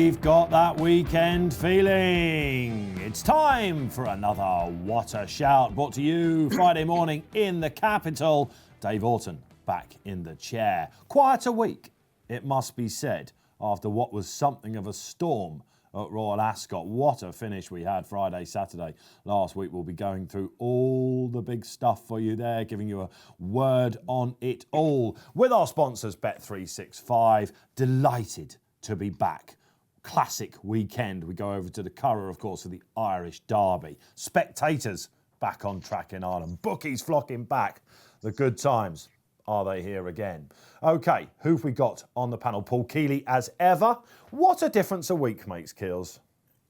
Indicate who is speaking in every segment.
Speaker 1: We've got that weekend feeling. It's time for another What a Shout, brought to you Friday morning in the capital. Dave Orton back in the chair. Quite a week, it must be said, after what was something of a storm at Royal Ascot. What a finish we had Friday, Saturday last week. We'll be going through all the big stuff for you there, giving you a word on it all. With our sponsors, Bet365, delighted to be back. Classic weekend. We go over to the Curragh, of course, for the Irish Derby. Spectators back on track in Ireland. Bookies flocking back. The good times. Are they here again? OK, who've we got on the panel? Paul Kealy, as ever. What a difference a week makes, Keels.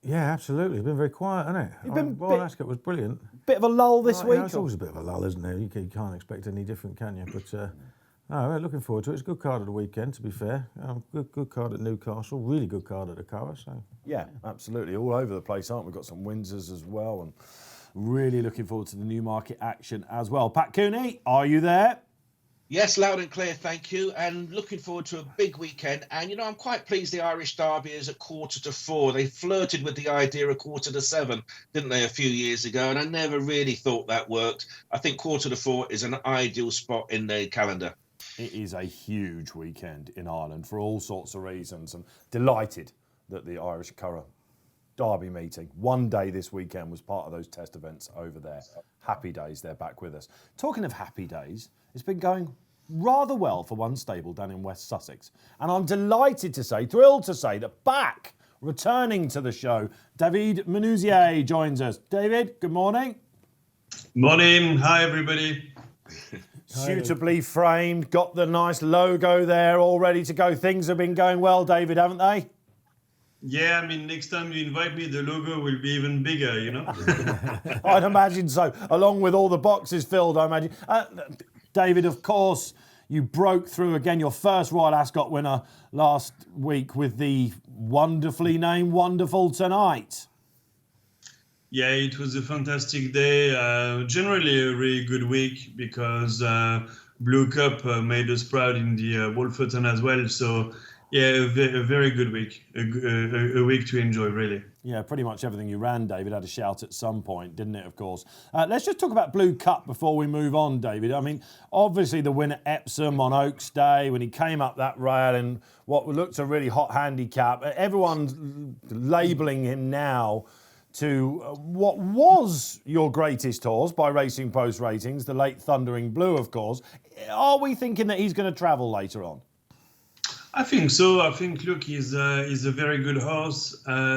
Speaker 2: Yeah, absolutely. It's been very quiet, hasn't it? Royal Ascot was brilliant.
Speaker 1: Bit of a lull this week?
Speaker 2: It's always a bit of a lull, isn't it? You can't expect any different, can you? But no, we're looking forward to it. It's a good card of the weekend, to be fair. Good card at Newcastle. Really good card at the Curragh. So
Speaker 1: yeah, absolutely. All over the place, aren't we? We've got some Windsors as well. And really looking forward to the Newmarket action as well. Pat Cooney, are you there?
Speaker 3: Yes, loud and clear, thank you. And looking forward to a big weekend. And, I'm quite pleased the Irish Derby is at 4:45. They flirted with the idea of 6:45, didn't they, a few years ago? And I never really thought that worked. I think 4:45 is an ideal spot in the calendar.
Speaker 1: It is a huge weekend in Ireland for all sorts of reasons. And delighted that the Irish Curragh Derby meeting, one day this weekend, was part of those test events over there. Happy days, they're back with us. Talking of happy days, it's been going rather well for one stable down in West Sussex. And I'm delighted to say, thrilled to say, that back, returning to the show, David Menuisier joins us. David, good morning.
Speaker 4: Morning. Hi, everybody.
Speaker 1: Suitably framed, got the nice logo there, all ready to go. Things have been going well, David, haven't they?
Speaker 4: Yeah, next time you invite me, the logo will be even bigger,
Speaker 1: I'd imagine so, along with all the boxes filled, I imagine. David, of course, you broke through again, your first Royal Ascot winner last week with the wonderfully named Wonderful Tonight.
Speaker 4: Yeah, it was a fantastic day. Generally a really good week because Blue Cup made us proud in the Wolferton as well. So yeah, a very good week, a week to enjoy, really.
Speaker 1: Yeah, pretty much everything you ran, David, had a shout at some point, didn't it, of course? Let's just talk about Blue Cup before we move on, David. Obviously the win at Epsom on Oaks Day, when he came up that rail in what looked a really hot handicap. Everyone's labelling him now to what was your greatest horse by Racing Post ratings, the late Thundering Blue, of course. Are we thinking that he's going to travel later on?
Speaker 4: I think so. I think, look, he's a very good horse,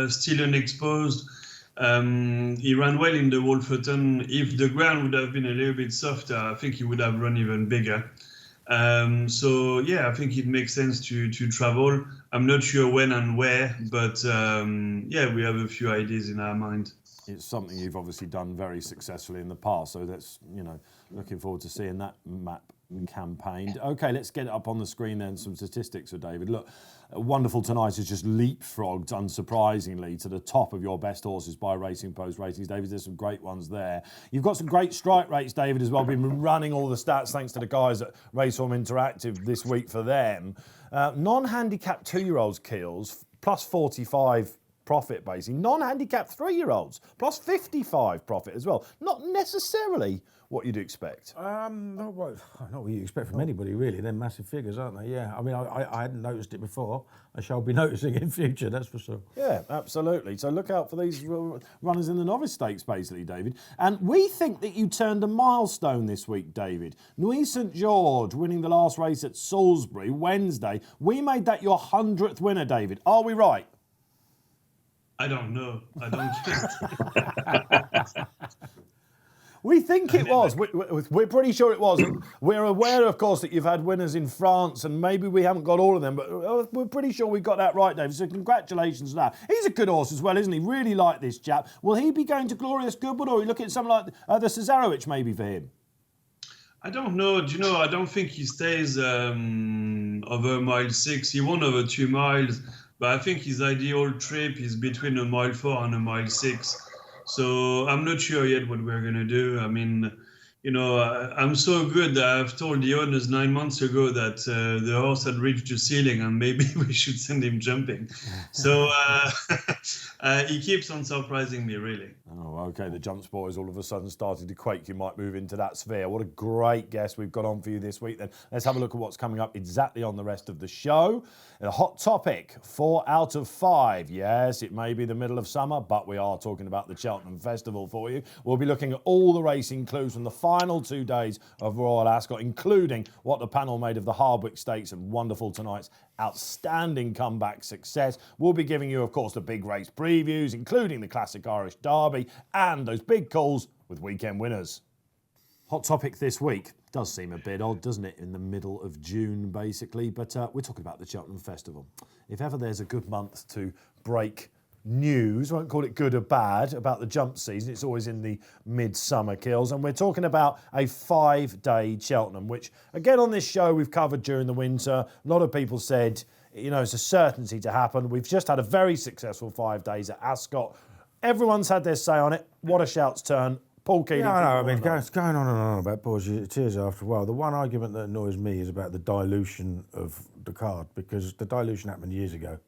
Speaker 4: still unexposed. He ran well in the Wolferton. If the ground would have been a little bit softer, I think he would have run even bigger. So, yeah, I think it makes sense to travel. I'm not sure when and where, but, yeah, we have a few ideas in our mind.
Speaker 1: It's something you've obviously done very successfully in the past, so that's, looking forward to seeing that map campaigned. OK, let's get it up on the screen then, some statistics for David. Look, Wonderful Tonight has just leapfrogged, unsurprisingly, to the top of your best horses by Racing Post ratings. David, there's some great ones there. You've got some great strike rates, David, as well. Been running all the stats thanks to the guys at Raceform Interactive this week for them. Non-handicapped 2-year-olds, Keels, plus 45 profit, basically. Non-handicapped 3-year-olds, plus 55 profit as well. Not necessarily what you'd expect.
Speaker 2: Not what you expect from anybody, really. They're massive figures, aren't they? Yeah. I hadn't noticed it before. I shall be noticing it in future, that's for sure.
Speaker 1: Yeah, absolutely. So look out for these runners in the novice stakes, basically, David. And we think that you turned a milestone this week, David. Nuit St George winning the last race at Salisbury Wednesday. We made that your 100th winner, David. Are we right?
Speaker 4: I don't know. I don't.
Speaker 1: We think it was. We're pretty sure it was. We're aware, of course, that you've had winners in France, and maybe we haven't got all of them, but we're pretty sure we got that right, David. So congratulations on that. He's a good horse as well, isn't he? Really like this chap. Will he be going to Glorious Goodwood, or are you looking at something like the Cesarewitch maybe for him?
Speaker 4: I don't know. Do you know, I don't think he stays over mile 6. He won over 2 miles, but I think his ideal trip is between a mile 4 and a mile 6. So I'm not sure yet what we're going to do. I'm so good that I've told the owners 9 months ago that the horse had reached the ceiling and maybe we should send him jumping. So he keeps on surprising me, really.
Speaker 1: Oh, okay. The jump sport is all of a sudden starting to quake. You might move into that sphere. What a great guest we've got on for you this week then. Let's have a look at what's coming up exactly on the rest of the show. A hot topic, 4 out of 5. Yes, it may be the middle of summer, but we are talking about the Cheltenham Festival for you. We'll be looking at all the racing clues from the final 2 days of Royal Ascot, including what the panel made of the Hardwick Stakes and wonderful tonight's outstanding comeback success. We'll be giving you, of course, the big race previews, including the Classic Irish Derby and those big calls with weekend winners. Hot topic this week. Does seem a bit odd, doesn't it, in the middle of June, basically, but we're talking about the Cheltenham Festival. If ever there's a good month to break news, I won't call it good or bad, about the jump season, it's always in the midsummer kills, and we're talking about a 5-day Cheltenham, which, again, on this show we've covered during the winter. A lot of people said, it's a certainty to happen. We've just had a very successful 5 days at Ascot. Everyone's had their say on it. What a shout's turn. Paul Kealy.
Speaker 2: Yeah, I know. I mean, it's going on and on about bores your tears after a while. The one argument that annoys me is about the dilution of the card, because the dilution happened years ago,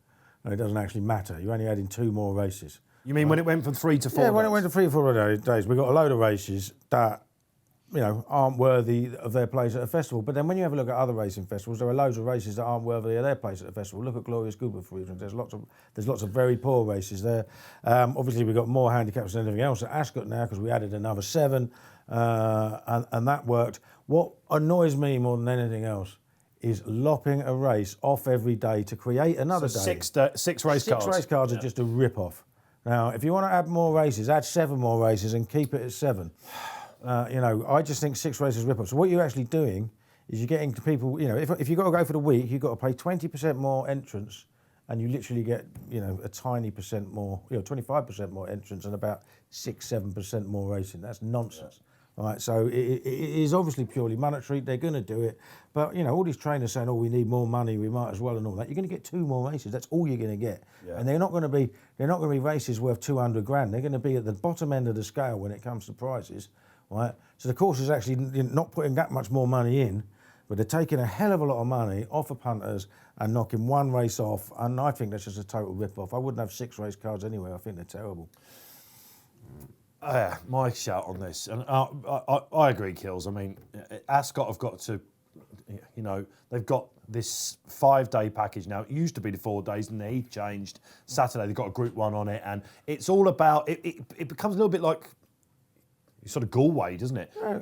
Speaker 2: and it doesn't actually matter. You're only adding 2 more races.
Speaker 1: You mean when it went from 3 to 4
Speaker 2: Yeah,
Speaker 1: days?
Speaker 2: when it went to 3 or 4 days, we got a load of races that, aren't worthy of their place at a festival. But then when you have a look at other racing festivals, there are loads of races that aren't worthy of their place at a festival. Look at Glorious Goodwood, for instance. There's lots of very poor races there. Obviously, we've got more handicaps than anything else at Ascot now because we added another 7, and that worked. What annoys me more than anything else is lopping a race off every day to create another day.
Speaker 1: 6 race cards.
Speaker 2: 6 race cards are just a rip-off. Now, if you want to add more races, add 7 more races and keep it at 7. I just think 6 races rip-off. So what you're actually doing is you're getting to people, if you've got to go for the week, you've got to pay 20% more entrance, and you literally get, a tiny percent more, 25% more entrance and about 6-7% more racing. That's nonsense. All right, so it is obviously purely monetary. They're going to do it, but all these trainers saying, "Oh, we need more money, we might as well," and all that. You're going to get 2 more races. That's all you're going to get, and they're not going to be races worth 200 grand. They're going to be at the bottom end of the scale when it comes to prizes, right? So the course is actually not putting that much more money in, but they're taking a hell of a lot of money off of punters and knocking 1 race off. And I think that's just a total rip-off. I wouldn't have 6 race cards anyway. I think they're terrible.
Speaker 1: My shout on this, and I agree, Kills. I mean, Ascot have got to, they've got this 5-day package now. It used to be the 4 days, and they changed. Saturday, they've got a Group 1 on it, and it's all about, it becomes a little bit like sort of Galway, doesn't it? Yeah.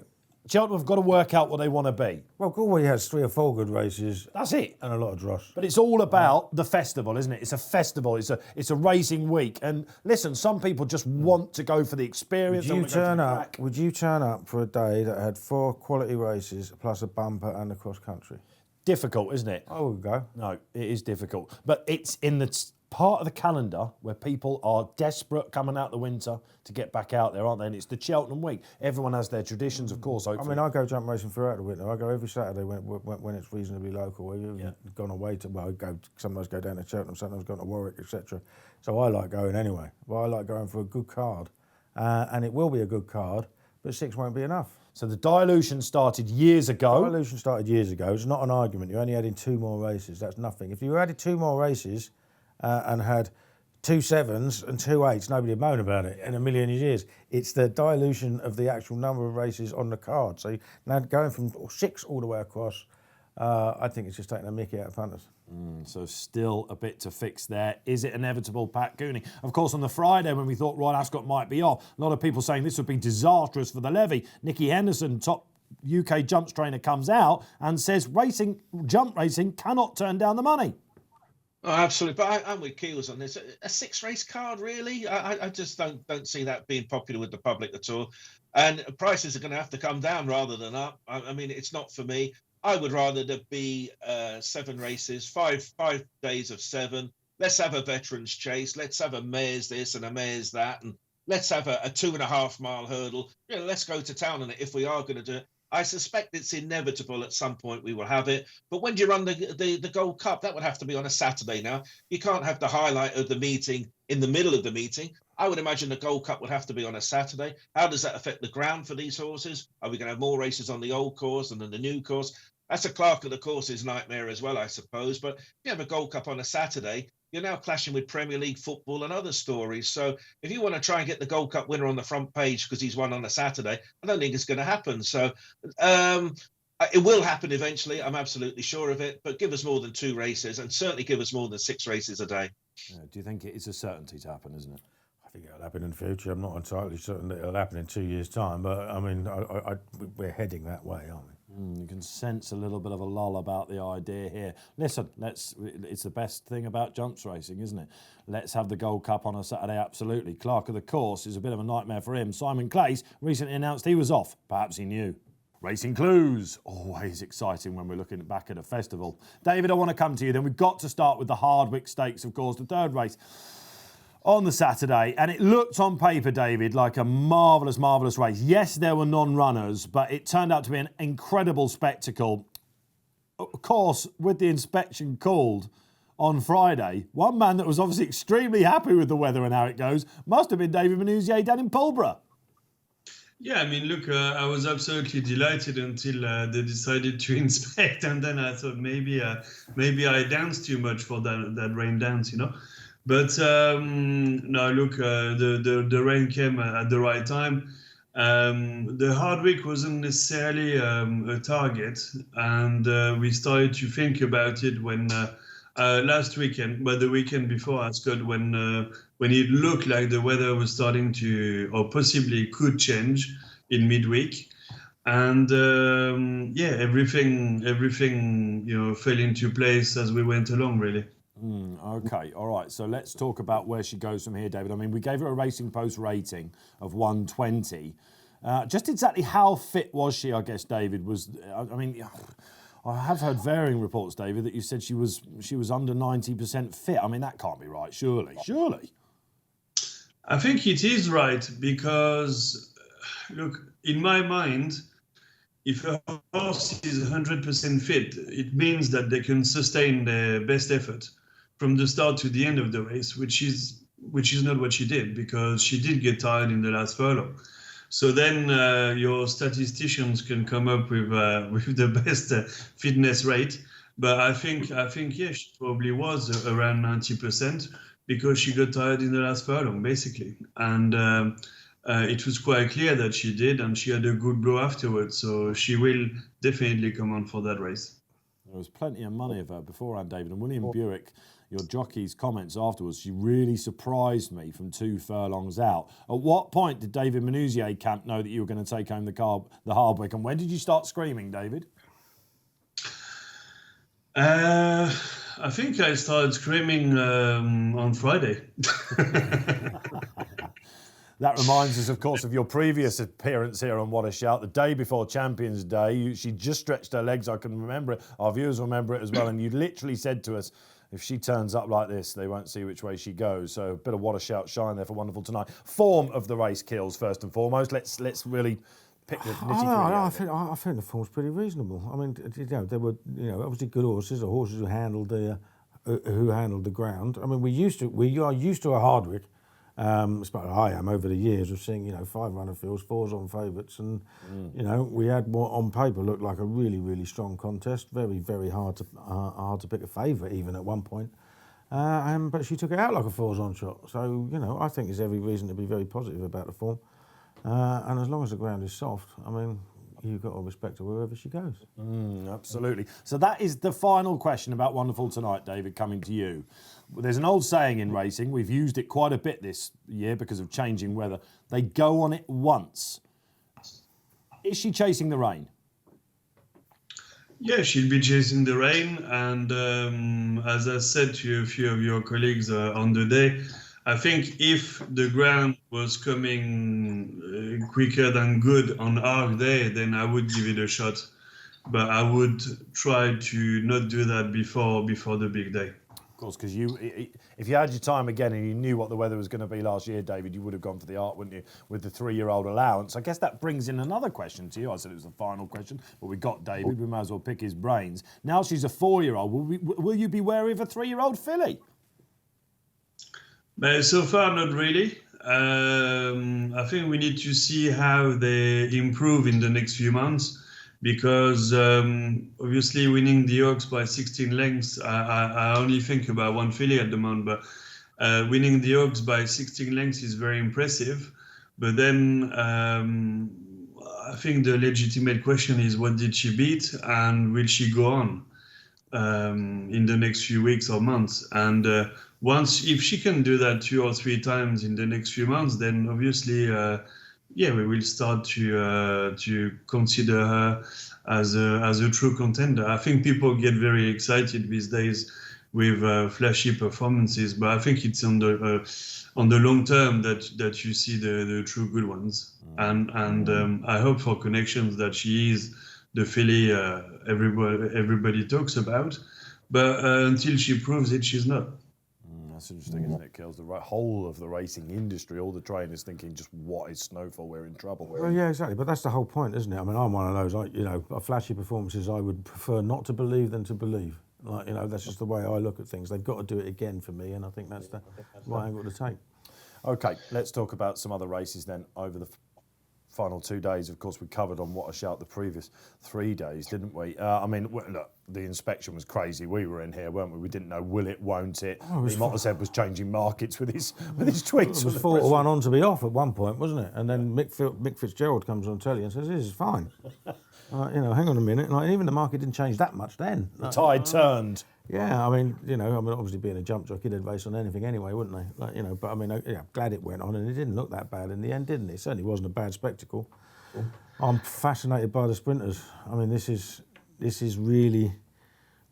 Speaker 1: Cheltenham have got to work out what they want to be.
Speaker 2: Well, Galway has 3 or 4 good races.
Speaker 1: That's it.
Speaker 2: And a lot of dross.
Speaker 1: But it's all about the festival, isn't it? It's a festival. It's a racing week. And listen, some people just want to go for the experience.
Speaker 2: Would you turn up for a day that had 4 quality races plus a bumper and a cross country?
Speaker 1: Difficult, isn't it?
Speaker 2: I would go.
Speaker 1: No, it is difficult. But it's in the part of the calendar where people are desperate coming out the winter to get back out there, aren't they? And it's the Cheltenham week. Everyone has their traditions, of course. Hopefully.
Speaker 2: I mean, I go jump racing throughout the winter. I go every Saturday when it's reasonably local. You've gone away to, sometimes go down to Cheltenham, sometimes go to Warwick, etc. So I like going anyway. Well, I like going for a good card. And it will be a good card, but 6 won't be enough.
Speaker 1: So the dilution started years ago.
Speaker 2: It's not an argument. You're only adding 2 more races. That's nothing. If you added 2 more races and had 2 7s and 2 8s, nobody would moan about it in a million years. It's the dilution of the actual number of races on the card. So now going from 6 all the way across, I think it's just taking a mickey out of punters.
Speaker 1: So still a bit to fix there. Is it inevitable, Pat Cooney? Of course, on the Friday when we thought Royal Ascot might be off, a lot of people saying this would be disastrous for the levy. Nicky Henderson, top UK jumps trainer, comes out and says jump racing cannot turn down the money.
Speaker 3: Oh, absolutely. But I'm with Keels on this. A 6 race card, really? I just don't see that being popular with the public at all. And prices are going to have to come down rather than up. I mean, it's not for me. I would rather there be 7 races, 5 days of 7. Let's have a veterans chase. Let's have a mayor's this and a mayor's that. And let's have a 2.5 mile hurdle. Let's go to town on it if we are going to do it. I suspect it's inevitable at some point we will have it. But when do you run the Gold Cup? That would have to be on a Saturday now. You can't have the highlight of the meeting in the middle of the meeting. I would imagine the Gold Cup would have to be on a Saturday. How does that affect the ground for these horses? Are we going to have more races on the old course than the new course? That's a clerk of the course's nightmare as well, I suppose. But if you have a Gold Cup on a Saturday, you're now clashing with Premier League football and other stories. So if you want to try and get the Gold Cup winner on the front page because he's won on a Saturday, I don't think it's going to happen. So it will happen eventually. I'm absolutely sure of it. But give us more than 2 races, and certainly give us more than 6 races a day.
Speaker 1: Yeah, do you think it is a certainty to happen, isn't it?
Speaker 2: I think it'll happen in the future. I'm not entirely certain that it'll happen in 2 years' time, but I mean, we're heading that way, aren't we?
Speaker 1: You can sense a little bit of a lull about the idea here. Listen, it's the best thing about jumps racing, isn't it? Let's have the Gold Cup on a Saturday, absolutely. Clerk of the course is a bit of a nightmare for him. Simon Clace recently announced he was off. Perhaps he knew. Racing clues, always exciting when we're looking back at a festival. David, I want to come to you then. We've got to start with the Hardwick Stakes, of course, the 3rd race on the Saturday, and it looked on paper, David, like a marvellous, marvellous race. Yes, there were non-runners, but it turned out to be an incredible spectacle. Of course, with the inspection called on Friday, one man that was obviously extremely happy with the weather and how it goes must have been David Menuisier down in Pulborough.
Speaker 4: Yeah, I mean, look, I was absolutely delighted until they decided to inspect, and then I thought maybe I danced too much for that rain dance, you know. But no, look, the rain came at the right time. The Hardwick wasn't necessarily a target, and we started to think about it when last weekend, but the weekend before Ascot, when it looked like the weather was starting to, or possibly could change in midweek. And everything fell into place as we went along, really.
Speaker 1: Okay, all right. So let's talk about where she goes from here, David. I mean, we gave her a Racing Post rating of 120. Just exactly how fit was she, I guess, David? I have heard varying reports, David, that you said she was under 90% fit. I mean, that can't be right, surely.
Speaker 4: I think it is right because, look, in my mind, if a horse is 100% fit, it means that they can sustain their best effort from the start to the end of the race, which is not what she did, because she did get tired in the last furlong. So then your statisticians can come up with the best fitness rate. But I think yeah, she probably was around 90% because she got tired in the last furlong, basically. And it was quite clear that she did, and she had a good blow afterwards. So she will definitely come on for that race.
Speaker 1: There was plenty of money of her beforehand, David. And William Buick, your jockey's comments afterwards, she really surprised me from 2 furlongs out. At what point did David Menuisier camp know that you were going to take home the Hardwick? And when did you start screaming, David?
Speaker 4: I think I started screaming on Friday.
Speaker 1: That reminds us, of course, of your previous appearance here on What a Shout, the day before Champions Day. She just stretched her legs. I can remember it. Our viewers remember it as well. And you literally said to us, if she turns up like this, they won't see which way she goes. So a bit of What a Shout shine there for Wonderful Tonight. Form of the race kills, first and foremost. Let's really pick the nitty-gritty.
Speaker 2: I think the form's pretty reasonable. I mean, there were obviously good horses, or horses who handled the ground. I mean, we are used to a Hardwick. I am over the years of seeing 5 runner fields, 4s on favourites, and we had what on paper looked like a really, really strong contest. Very, very hard to pick a favourite even at one point. But she took it out like a 4s on shot. So I think there's every reason to be very positive about the form. And as long as the ground is soft, I mean, you've got to respect her wherever she goes.
Speaker 1: Absolutely. So that is the final question about Wonderful Tonight, David, coming to you. There's an old saying in racing, we've used it quite a bit this year because of changing weather. They go on it once. Is she chasing the rain?
Speaker 4: Yeah, she'll be chasing the rain. And as I said to a few of your colleagues on the day, I think if the ground was coming quicker than good on our day, then I would give it a shot. But I would try to not do that before the big day.
Speaker 1: Of course, because if you had your time again and you knew what the weather was going to be last year, David, you would have gone for the art, wouldn't you, with the 3-year-old allowance? I guess that brings in another question to you. I said it was the final question, but we got David. We might as well pick his brains. Now she's a 4-year-old. Will you be wary of a 3-year-old filly?
Speaker 4: So far, not really. I think we need to see how they improve in the next few months, because obviously winning the Oaks by 16 lengths, I only think about one filly at the moment, but winning the Oaks by 16 lengths is very impressive. But then I think the legitimate question is, what did she beat, and will she go on in the next few weeks or months? And if she can do that 2 or 3 times in the next few months, then obviously, we will start to consider her as a true contender. I think people get very excited these days with flashy performances, but I think it's on the long term that you see the true good ones. And I hope for Connections that she is the filly everybody talks about, but until she proves it, she's not.
Speaker 1: That's interesting, isn't it, Kills? The whole of the racing industry, all the trainers thinking, just what is Snowfall? We're in trouble.
Speaker 2: Well, yeah, exactly. But that's the whole point, isn't it? I mean, I'm one of those, flashy performances I would prefer not to believe than to believe. That's just the way I look at things. They've got to do it again for me, and I think that's the right angle to take.
Speaker 1: OK, let's talk about some other races then over the final 2 days. Of course, we covered on What a Shout the previous 3 days, didn't we? Look, the inspection was crazy. We were in here, weren't we? We didn't know, will it, won't it? Mottershead was changing markets with his tweets.
Speaker 2: It was 4-1 on to be off at one point, wasn't it? And then Mick Fitzgerald comes on telly and says, "This is fine." Hang on a minute. Even the market didn't change that much then.
Speaker 1: The tide turned.
Speaker 2: Yeah, obviously being a jump jockey, they'd race on anything anyway, wouldn't they? But glad it went on, and it didn't look that bad in the end, didn't it? It certainly wasn't a bad spectacle. I'm fascinated by the sprinters. This is really,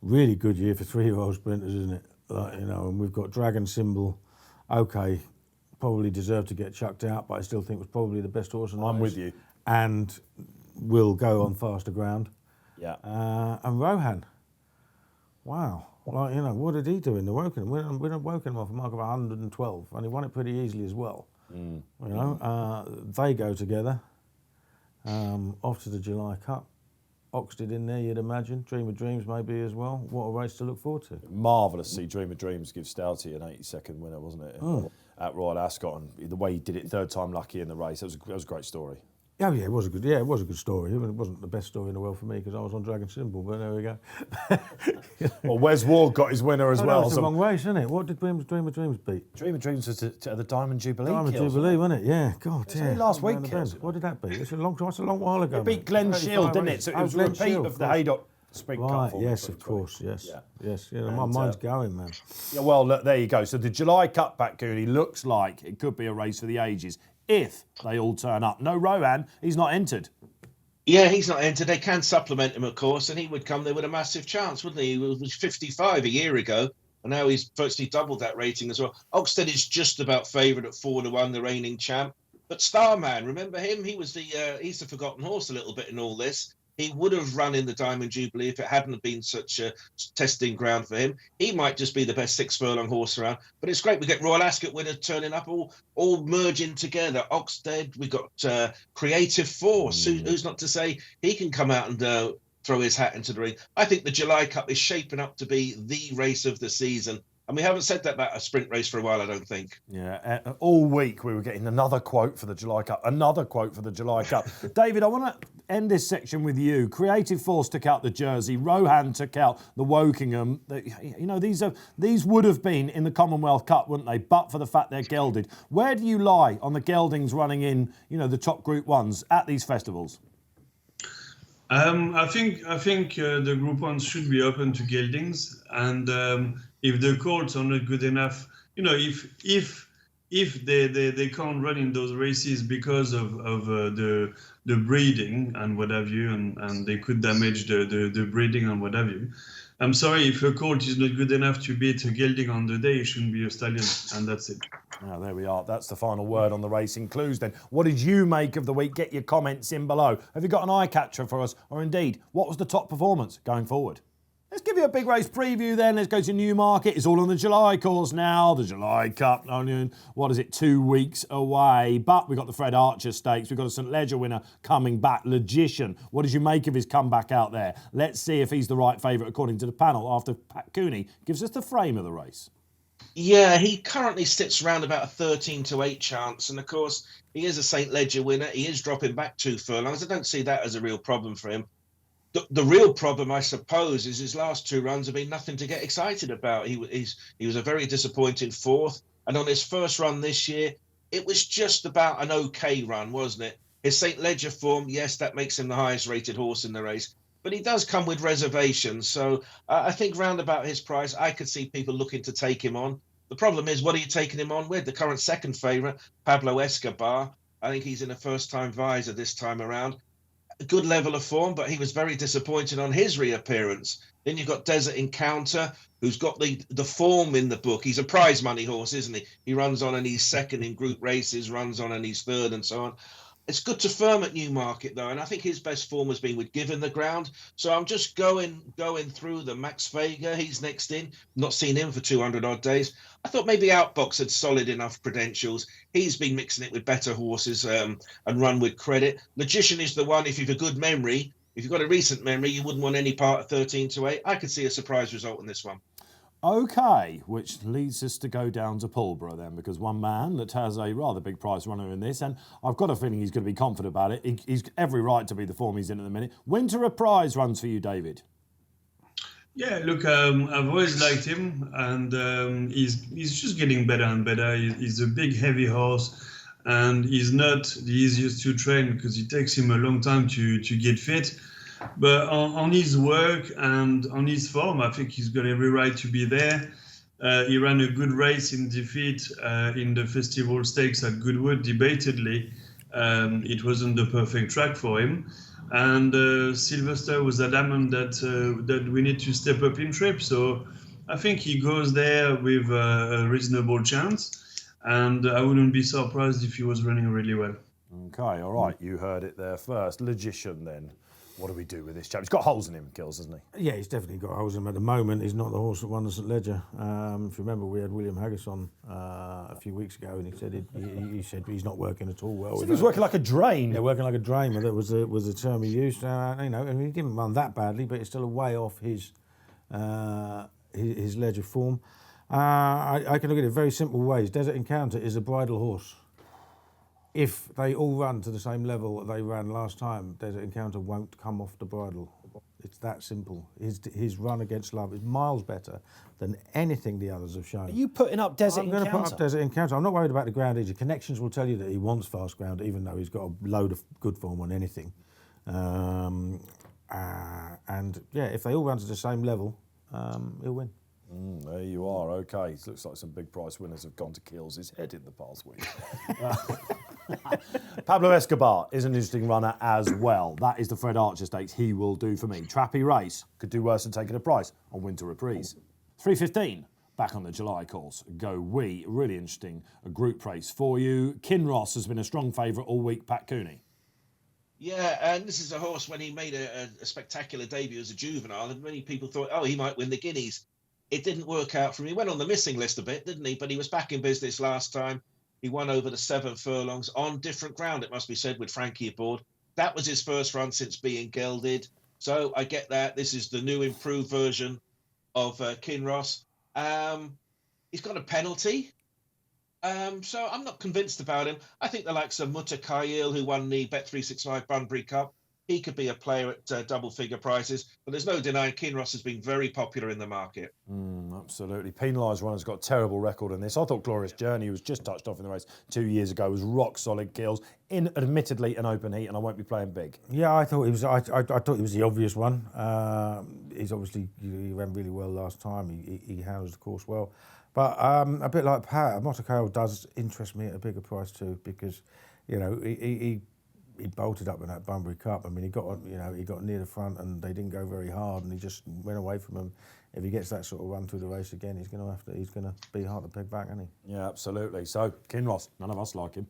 Speaker 2: really good year for 3-year-old sprinters, isn't it? And we've got Dragon Symbol. OK, probably deserved to get chucked out, but I still think was probably the best horse in the race.
Speaker 1: I'm with you.
Speaker 2: And will go on faster ground.
Speaker 1: Yeah.
Speaker 2: And Rohan. Wow. What did he do in the Wokingham? We did Wokingham off a mark of 112, and he won it pretty easily as well. They go together off to the July Cup. Oxted in there, you'd imagine. Dream of Dreams maybe as well. What a race to look forward to.
Speaker 1: Marvellous to see Dream of Dreams give Stouty an 82nd winner, wasn't it? At Royal Ascot, and the way he did it, 3rd time lucky in the race. That was a great story.
Speaker 2: Oh yeah, it was a good story. It wasn't the best story in the world for me because I was on Dragon Symbol, but there we go.
Speaker 1: Well, Wes Ward got his winner as well.
Speaker 2: It's the wrong race, isn't it? What did Dream of Dreams beat?
Speaker 1: Dream of Dreams was at the Diamond Jubilee.
Speaker 2: Diamond Jubilee, wasn't it? Yeah, God, yeah.
Speaker 1: Last week,
Speaker 2: what did that beat? It's a long while ago.
Speaker 1: It beat Glen Shield, didn't it? So it was a repeat of the Haydock Sprint Cup.
Speaker 2: Right, yes, of course, yes. My mind's going, man.
Speaker 1: Yeah, well, look, there you go. So the July Cup, Pat Cooney, looks like it could be a race for the ages if they all turn up. No Rohan, he's not entered.
Speaker 3: Yeah, he's not entered. They can supplement him, of course, and he would come there with a massive chance, wouldn't he? He was 55 a year ago, and now he's virtually doubled that rating as well. Oxted is just about favoured at 4-1, the reigning champ. But Starman, remember him? He's the forgotten horse a little bit in all this. He would have run in the Diamond Jubilee if it hadn't been such a testing ground for him. He might just be the best 6 furlong horse around. But it's great. We get Royal Ascot winners turning up, all merging together. Oxted, we've got Creative Force. Who's not to say he can come out and throw his hat into the ring. I think the July Cup is shaping up to be the race of the season. And we haven't said that about a sprint race for a while, I don't think.
Speaker 1: Yeah, all week we were getting another quote for the July Cup, David, I want to end this section with you. Creative Force took out the Jersey, Rohan took out the Wokingham. These would have been in the Commonwealth Cup, wouldn't they? But for the fact they're gelded. Where do you lie on the geldings running in, the top Group 1s at these festivals?
Speaker 4: I think the Group 1s should be open to geldings, and if the colts are not good enough, if they can't run in those races because of the breeding and what have you, and they could damage the breeding and what have you. I'm sorry, if a colt is not good enough to beat a gelding on the day, it shouldn't be a stallion, and that's it.
Speaker 1: Oh, there we are. That's the final word on the racing clues then. What did you make of the week? Get your comments in below. Have you got an eye catcher for us? Or indeed, what was the top performance going forward? Let's give you a big race preview then. Let's go to Newmarket. It's all on the July course now. The July Cup, only, 2 weeks away. But we've got the Fred Archer Stakes. We've got a St Ledger winner coming back, Logician. What did you make of his comeback out there? Let's see if he's the right favourite according to the panel after Pat Cooney gives us the frame of the race.
Speaker 3: Yeah, he currently sits around about a 13-8 chance. And of course, he is a St. Ledger winner. He is dropping back 2 furlongs. I don't see that as a real problem for him. The real problem, I suppose, is his last 2 runs have been nothing to get excited about. He was a very disappointing fourth. And on his first run this year, it was just about an okay run, wasn't it? His St. Ledger form, yes, that makes him the highest rated horse in the race. But he does come with reservations. So I think round about his price, I could see people looking to take him on. The problem is, what are you taking him on with? The current second favourite, Pablo Escobar. I think he's in a first-time visor this time around. A good level of form, but he was very disappointing on his reappearance. Then you've got Desert Encounter, who's got the form in the book. He's a prize money horse, isn't he? He runs on and he's second in group races, runs on and he's third and so on. It's good to firm at Newmarket, though, and I think his best form has been with Given the Ground. So I'm just going through the Max Vega. He's next in. Not seen him for 200 odd days. I thought maybe Outbox had solid enough credentials. He's been mixing it with better horses and run with credit. Logician is the one, if you've a good memory, if you've got a recent memory, you wouldn't want any part of 13-8. I could see a surprise result in this one.
Speaker 1: Okay, which leads us to go down to Pulborough then, because one man that has a rather big price runner in this, and I've got a feeling he's going to be confident about it. He's every right to be the form he's in at the minute. Winter Reprise runs for you, David.
Speaker 4: Yeah, look, I've always liked him, and he's just getting better and better. He's a big, heavy horse, and he's not the easiest to train because it takes him a long time to get fit. But on his work and on his form, I think he's got every right to be there. He ran a good race in defeat in the Festival Stakes at Goodwood, debatedly. It wasn't the perfect track for him. And Sylvester was adamant that we need to step up in trip. So I think he goes there with a reasonable chance. And I wouldn't be surprised if he was running really well.
Speaker 1: Okay, all right. You heard it there first. Logician then. What do we do with this chap? He's got holes in him, Kills, hasn't he?
Speaker 2: Yeah, he's definitely got holes in him at the moment. He's not the horse that won the St. Ledger. If you remember, we had William Haggis on a few weeks ago, and he said he's not working at all well.
Speaker 1: He was working like a drain.
Speaker 2: Yeah, working like a drain. That was the term he used. And he didn't run that badly, but it's still a way off his Ledger form. I can look at it very simple ways. Desert Encounter is a bridle horse. If they all run to the same level that they ran last time, Desert Encounter won't come off the bridle. It's that simple. His run against love is miles better than anything the others have shown.
Speaker 1: Are you putting up Desert Encounter?
Speaker 2: I'm going to put up Desert Encounter. I'm not worried about the ground easy. Connections will tell you that he wants fast ground, even though he's got a load of good form on anything. And yeah, if they all run to the same level, he'll win.
Speaker 1: There you are. Okay, it looks like some big price winners have gone to Kills' head in the past week. Pablo Escobar is an interesting runner as well. That is the Fred Archer Stakes. He will do for me. Trappy Race could do worse than taking a price on Winter Reprise. 3:15 back on the July course. Go we. Really interesting group race for you. Kinross has been a strong favourite all week. Pat Cooney.
Speaker 3: Yeah, and this is a horse when he made a spectacular debut as a juvenile, and many people thought, oh, he might win the Guineas. It didn't work out for him. He went on the missing list a bit, didn't he? But he was back in business last time. He won over the 7 furlongs on different ground, it must be said, with Frankie aboard. That was his first run since being gelded. So I get that. This is the new improved version of Kinross. He's got a penalty. So I'm not convinced about him. I think the likes of Mutakayil, who won the Bet365 Bunbury Cup, he could be a player at double-figure prices, but there's no denying Kinross has been very popular in the market.
Speaker 1: Absolutely. Penalised runner's got a terrible record in this. I thought Glorious Journey was just touched off in the race 2 years ago, was rock solid Kills, in admittedly an open heat, and I won't be playing big.
Speaker 2: Yeah, I thought he was. I thought he was the obvious one. He's obviously he ran really well last time. He handles the course well, but a bit like Pat, Motokail does interest me at a bigger price too, because he bolted up in that Bunbury Cup. I mean, he got near the front and they didn't go very hard, and he just went away from him. If he gets that sort of run through the race again, he's going to be hard to peg back, isn't he?
Speaker 1: Yeah, absolutely. So Kinross, none of us like him.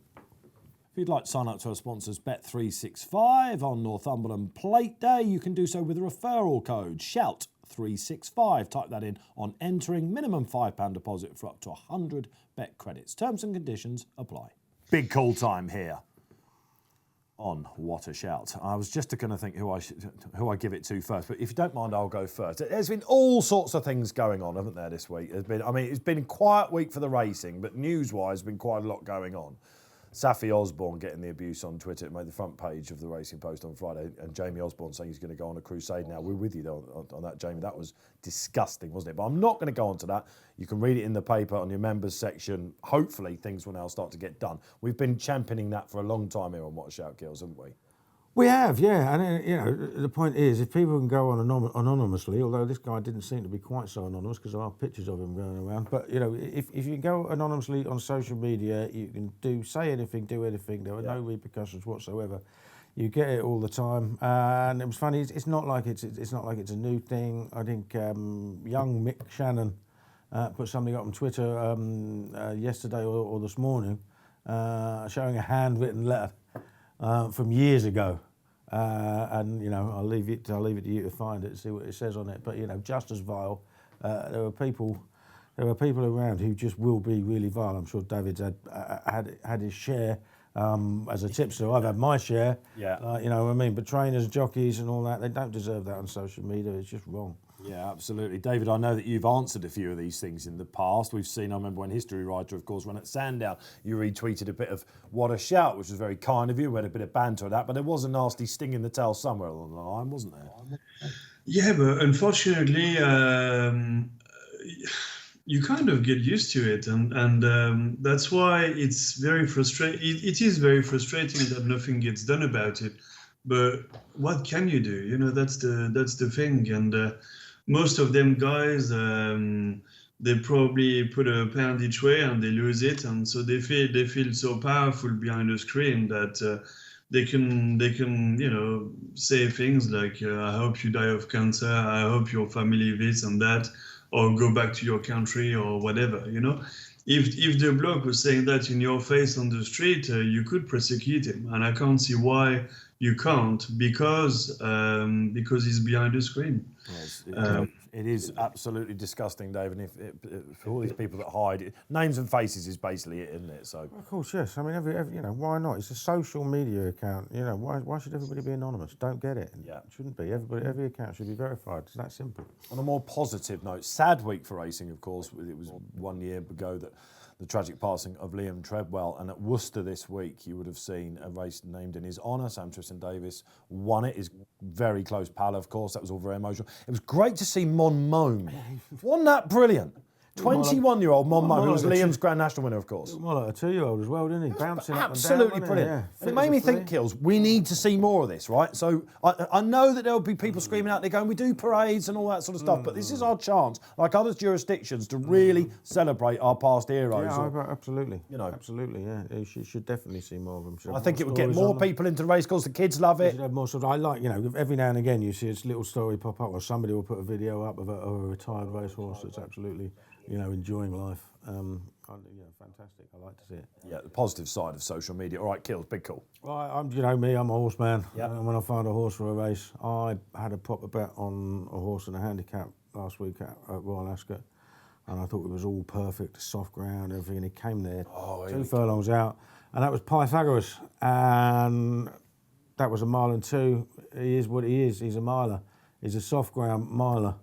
Speaker 1: If you'd like to sign up to our sponsors Bet365 on Northumberland Plate Day, you can do so with a referral code SHOUT365. Type that in on entering. Minimum £5 deposit for up to 100 bet credits. Terms and conditions apply. Big call time here. on What a Shout. I was just going to think who I give it to first, but if you don't mind, I'll go first. There's been all sorts of things going on, haven't there, this week? It's been a quiet week for the racing, but news-wise, been quite a lot going on. Safi Osborne getting the abuse on Twitter. It made the front page of the Racing Post on Friday, and Jamie Osborne saying he's going to go on a crusade now. We're with you though on that, Jamie. That was disgusting, wasn't it? But I'm not going to go on to that. You can read it in the paper on your members section. Hopefully things will now start to get done. We've been championing that for a long time here on What a Shout, Kills, haven't we?
Speaker 2: We have, yeah. And, the point is, if people can go on anonymously, although this guy didn't seem to be quite so anonymous because there are pictures of him going around, but, if you go anonymously on social media, you can say anything, do anything. There are no repercussions whatsoever. You get it all the time. And it was funny, it's not like it's a new thing. I think young Mick Shannon put something up on Twitter yesterday or this morning showing a handwritten letter from years ago. And I'll leave it to you to find it, see what it says on it. But just as vile, there are people around who just will be really vile. I'm sure David's had his share as a tipster. I've had my share.
Speaker 1: Yeah.
Speaker 2: You know what I mean. But trainers, jockeys, and all that, they don't deserve that on social media. It's just wrong.
Speaker 1: Yeah, absolutely. David, I know that you've answered a few of these things in the past. We've seen, I remember when History Writer, of course, ran at Sandown, you retweeted a bit of What a Shout, which was very kind of you. We had a bit of banter at that, but there was a nasty sting in the tail somewhere along the line, wasn't there?
Speaker 4: Yeah, but unfortunately, you kind of get used to it, and that's why it's very frustrating. It is very frustrating that nothing gets done about it. But what can you do? That's the thing, and most of them guys, they probably put a pound each way and they lose it, and so they feel so powerful behind the screen that they can say things like I hope you die of cancer, I hope your family this and that, or go back to your country or whatever. If the bloke was saying that in your face on the street, you could prosecute him, and I can't see why you can't, because he's behind the screen.
Speaker 1: Yes, it is absolutely disgusting, David. And if for all these people that hide, names and faces is basically it, isn't it? So
Speaker 2: of course, yes. I mean, every why not? It's a social media account. Why should everybody be anonymous? Don't get it.
Speaker 1: Yeah,
Speaker 2: it shouldn't be. Every account should be verified. It's that simple.
Speaker 1: On a more positive note, sad week for racing, of course. It was 1 year ago that the tragic passing of Liam Treadwell, and at Worcester this week you would have seen a race named in his honour. Sam Tristan-Davis won it. His very close pal, of course. That was all very emotional. It was great to see Mon Mome. Wasn't that brilliant? 21-year-old Mon Mome, who was Liam's Grand National winner, of course.
Speaker 2: More like a 2-year-old as well, didn't he? Bouncing up and down.
Speaker 1: Absolutely brilliant.
Speaker 2: Yeah.
Speaker 1: And it made me think, Kills, we need to see more of this, right? So I know that there'll be people screaming out there going, we do parades and all that sort of stuff, but this is our chance, like other jurisdictions, to really celebrate our past heroes.
Speaker 2: Yeah, absolutely. Absolutely, yeah. You should definitely see more of them.
Speaker 1: I think it would get more people into race because the kids love it.
Speaker 2: Should have more sort of, I like, every now and again you see a little story pop up, or somebody will put a video up of a retired racehorse that's absolutely, enjoying life. Fantastic. I like to see it.
Speaker 1: Yeah, the positive side of social media. All right, Kills, big call.
Speaker 2: Well, I'm a horseman.
Speaker 1: Yep.
Speaker 2: And when I find a horse for a race, I had a proper bet on a horse in a handicap last week at Royal Ascot, and I thought it was all perfect, soft ground, everything. And he came there 2 furlongs out, and that was Pythagoras, and that was a 1.2 miles. He is what he is. He's a miler. He's a soft ground miler.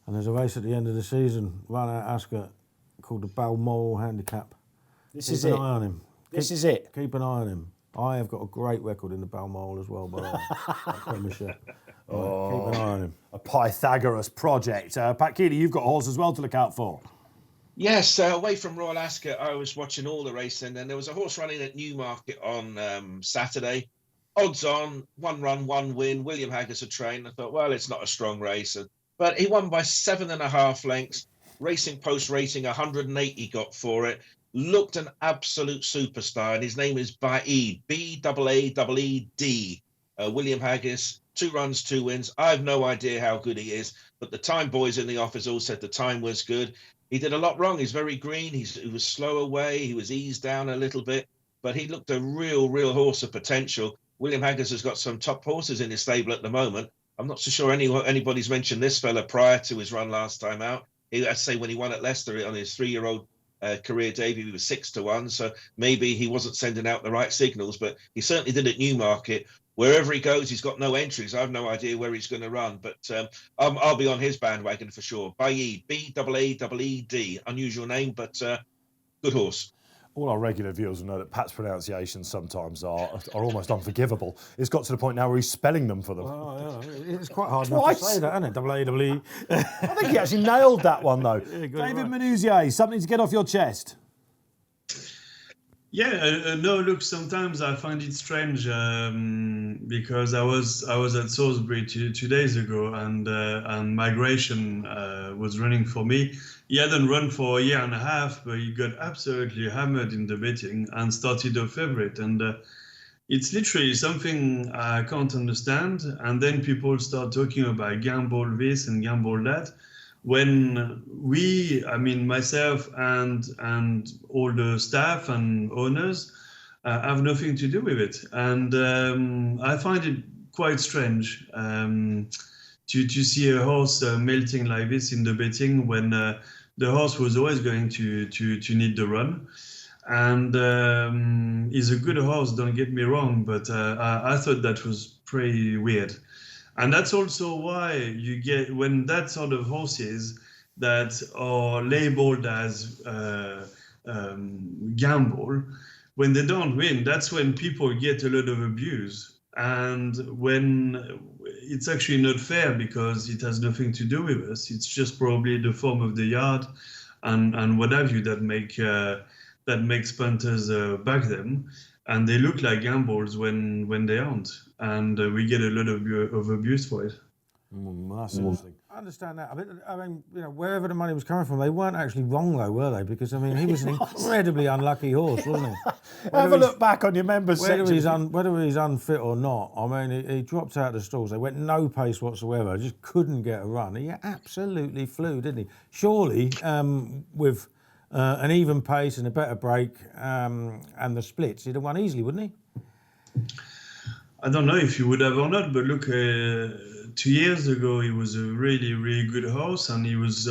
Speaker 2: And there's a race at the end of the season, run at Ascot, called the Balmoral Handicap.
Speaker 1: This
Speaker 2: Keep an eye on him.
Speaker 1: Is it.
Speaker 2: Keep an eye on him. I have got a great record in the Balmoral as well, by the way. I promise you. Keep an eye on him.
Speaker 1: A Pythagoras project. Pat Kealy, you've got a horse as well to look out for.
Speaker 3: Yes, away from Royal Ascot, I was watching all the racing, and there was a horse running at Newmarket on Saturday. Odds on, 1 run, 1 win. William Haggis a train. I thought, well, it's not a strong race. But he won by 7.5 lengths. Racing Post rating 108 he got for it. Looked an absolute superstar, and his name is Baid, B-A-A-E-D. William Haggis, 2 runs, 2 wins. I have no idea how good he is, but the time boys in the office all said the time was good. He did a lot wrong. He's very green. He was slow away. He was eased down a little bit, but he looked a real horse of potential. William Haggis has got some top horses in his stable at the moment. I'm not so sure anybody's mentioned this fella prior to his run last time out. I'd say when he won at Leicester on his 3-year-old career debut. He was 6-1, so maybe he wasn't sending out the right signals, but he certainly did at Newmarket. Wherever he goes, he's got no entries. I have no idea where he's going to run, but I'll be on his bandwagon for sure. Baid, B-A-A-E-D, unusual name, but good horse.
Speaker 1: All our regular viewers will know that Pat's pronunciations sometimes are almost unforgivable. It's got to the point now where he's spelling them for them.
Speaker 2: Oh, yeah. It's quite hard not to say that, isn't it? A-A-E.
Speaker 1: I think he actually nailed that one, though. Yeah, David Menuisier, something to get off your chest.
Speaker 4: Yeah, no, look, sometimes I find it strange because I was at Salisbury 2 days ago, and Migration was running for me. He hadn't run for a year and a half, but he got absolutely hammered in the betting and started a favourite. And it's literally something I can't understand. And then people start talking about gamble this and gamble that, when myself and all the staff and owners have nothing to do with it. And I find it quite strange to see a horse melting like this in the betting when the horse was always going to need the run. And he's a good horse, don't get me wrong, but I thought that was pretty weird. And that's also why you get, when that sort of horses that are labeled as gamble, when they don't win, that's when people get a lot of abuse. And when it's actually not fair, because it has nothing to do with us. It's just probably the form of the yard and what have you that makes punters back them. And they look like gambles when they aren't. And we get a lot of abuse for it.
Speaker 1: That's interesting.
Speaker 2: I understand that. I mean, wherever the money was coming from, they weren't actually wrong, though, were they? Because, he was an incredibly unlucky horse, wasn't he?
Speaker 1: Have a look back on your members section.
Speaker 2: Whether he's unfit or not, he dropped out of the stalls. They went no pace whatsoever. Just couldn't get a run. He absolutely flew, didn't he? Surely, with an even pace and a better break and the splits, he'd have won easily, wouldn't he?
Speaker 4: I don't know if he would have or not, but look, 2 years ago he was a really, really good horse, and he was